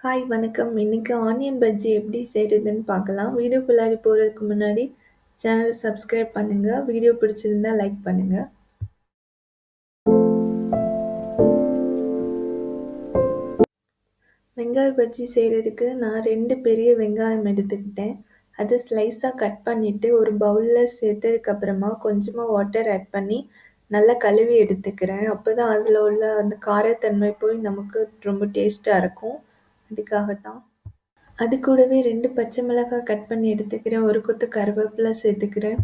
Hi வணக்கம். இன்னைக்கு onion bajji எப்படி செய்றதுன்னு பார்க்கலாம். வீடியோக்குள்ளாடி போறதுக்கு முன்னாடி சேனல சப்ஸ்கிரைப் பண்ணுங்க. வீடியோ பிடிச்சிருந்தா லைக் பண்ணுங்க. வெங்காய பஜ்ஜி செய்றதுக்கு நான் 2 பெரிய வெங்காயம் எடுத்துக்கிட்டேன். அதை ஸ்லைஸா கட் பண்ணிட்டு ஒரு பவுல்ல சேர்த்ததுக்கப்புறமா கொஞ்சமா வாட்டர் ஆட் பண்ணி நல்லா கழுவி எடுத்துக்கிறேன். அப்பதான் அதில் உள்ள அந்த காரத்தன்மை போய் நமக்கு ரொம்ப டேஸ்ட்டா இருக்கும். அதுக்காக தான். அது கூடவே 2 பச்சை மிளகாய் கட் பண்ணி எடுத்துக்கிறேன். ஒரு கொத்து கருவேப்பிலை சேர்த்துக்கிறேன்.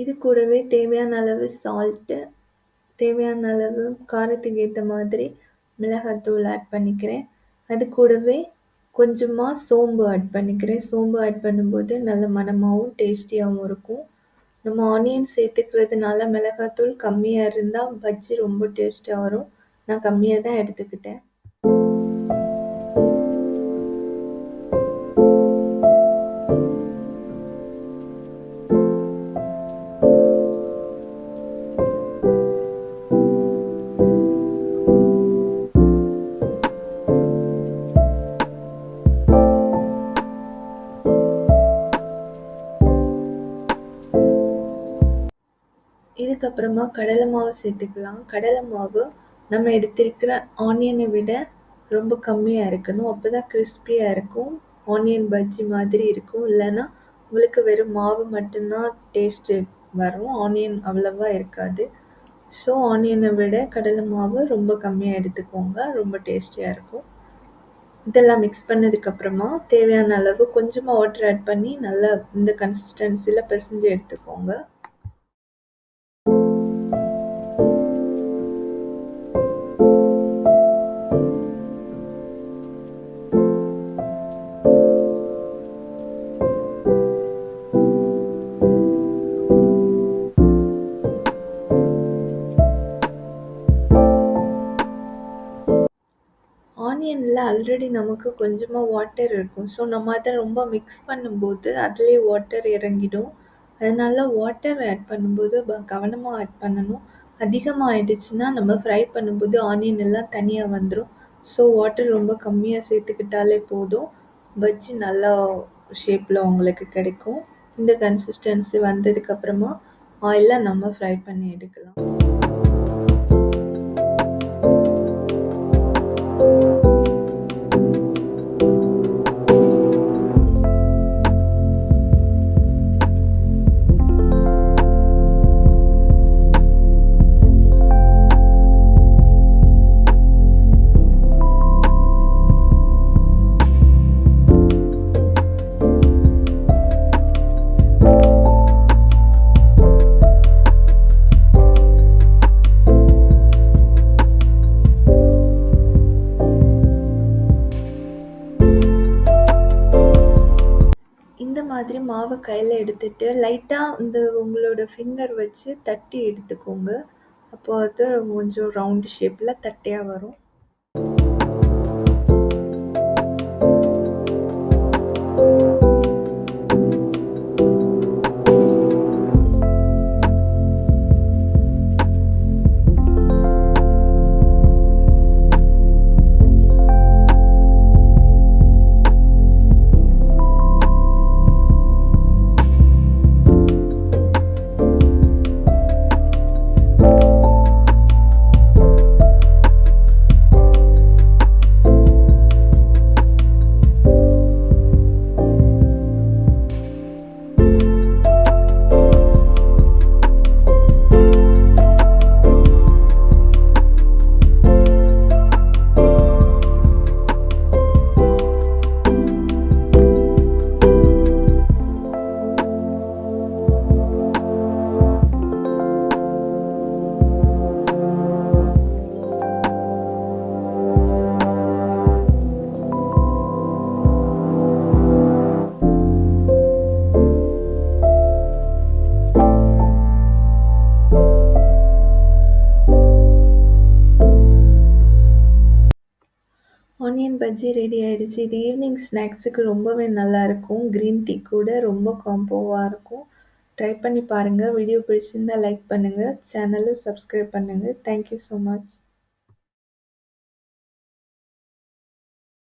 இது கூடவே தேவையான அளவு சால்ட்டு, தேவையான அளவு காரத்துக்கு ஏற்ற மாதிரி மிளகாத்தூள் ஆட் பண்ணிக்கிறேன். அது கூடவே கொஞ்சமா சோம்பு ஆட் பண்ணிக்கிறேன். சோம்பு ஆட் பண்ணும்போது நல்ல மணமாவும் டேஸ்டியாகவும் இருக்கும். நம்ம ஆனியன் சேர்த்துக்கிறதுனால மிளகாத்தூள் கம்மியாக இருந்தால் பஜ்ஜி ரொம்ப டேஸ்ட்டாக வரும். நான் கம்மியாக தான் எடுத்துக்கிட்டேன். இதுக்கப்புறமா கடலை மாவு சேர்த்துக்கலாம். கடலை மாவு நம்ம எடுத்திருக்கிற ஆனியனை விட ரொம்ப கம்மியாக இருக்கணும். அப்போ தான் கிறிஸ்பியாக இருக்கும். ஆனியன் பஜ்ஜி மாதிரி இருக்கும். இல்லைன்னா உங்களுக்கு வெறும் மாவு மட்டும்தான் டேஸ்ட்டு வரும். ஆனியன் அவ்வளவா இருக்காது. ஸோ ஆனியனை விட கடலை மாவு ரொம்ப கம்மியாக எடுத்துக்கோங்க. ரொம்ப டேஸ்டியாக இருக்கும். இதெல்லாம் மிக்ஸ் பண்ணதுக்கப்புறமா தேவையான அளவு கொஞ்சமாக வாட்டர் ஆட் பண்ணி நல்லா இந்த கன்சிஸ்டன்சியில் பிசைஞ்சு எடுத்துக்கோங்க. ஆனியனில் ஆல்ரெடி நமக்கு கொஞ்சமாக வாட்டர் இருக்கும். ஸோ நம்ம அதை ரொம்ப மிக்ஸ் பண்ணும்போது அதுலேயே வாட்டர் இறங்கிடும். அதனால வாட்டர் ஆட் பண்ணும்போது கவனமாக ஆட் பண்ணணும். அதிகமாக ஆயிடுச்சுன்னா நம்ம ஃப்ரை பண்ணும்போது ஆனியன் எல்லாம் தனியாக வந்துடும். ஸோ வாட்டர் ரொம்ப கம்மியாக சேர்த்துக்கிட்டாலே போதும். பஜ்ஜி நல்லா ஷேப்பில் உங்களுக்கு கிடைக்கும். இந்த கன்சிஸ்டன்சி வந்ததுக்கப்புறமா ஆயிலில் நம்ம ஃப்ரை பண்ணி எடுக்கலாம். இந்த மாதிரி மாவை கையில் எடுத்துட்டு லைட்டாக இந்த உங்களோட ஃபிங்கர் வச்சு தட்டி எடுத்துக்கோங்க. அப்போ அது கொஞ்சம் ரவுண்டு ஷேப்பில் தட்டையாக வரும். ஆனியன் பஜ்ஜி ரெடி ஆயிடுச்சு. இது ஈவினிங் ஸ்நாக்ஸுக்கு ரொம்பவே நல்லாயிருக்கும். கிரீன் டீ கூட ரொம்ப காம்போவா இருக்கும். ட்ரை பண்ணி பாருங்க. வீடியோ பிடிச்சிருந்தா லைக் பண்ணுங்க. சேனலை சப்ஸ்கிரைப் பண்ணுங்க. Thank you so much.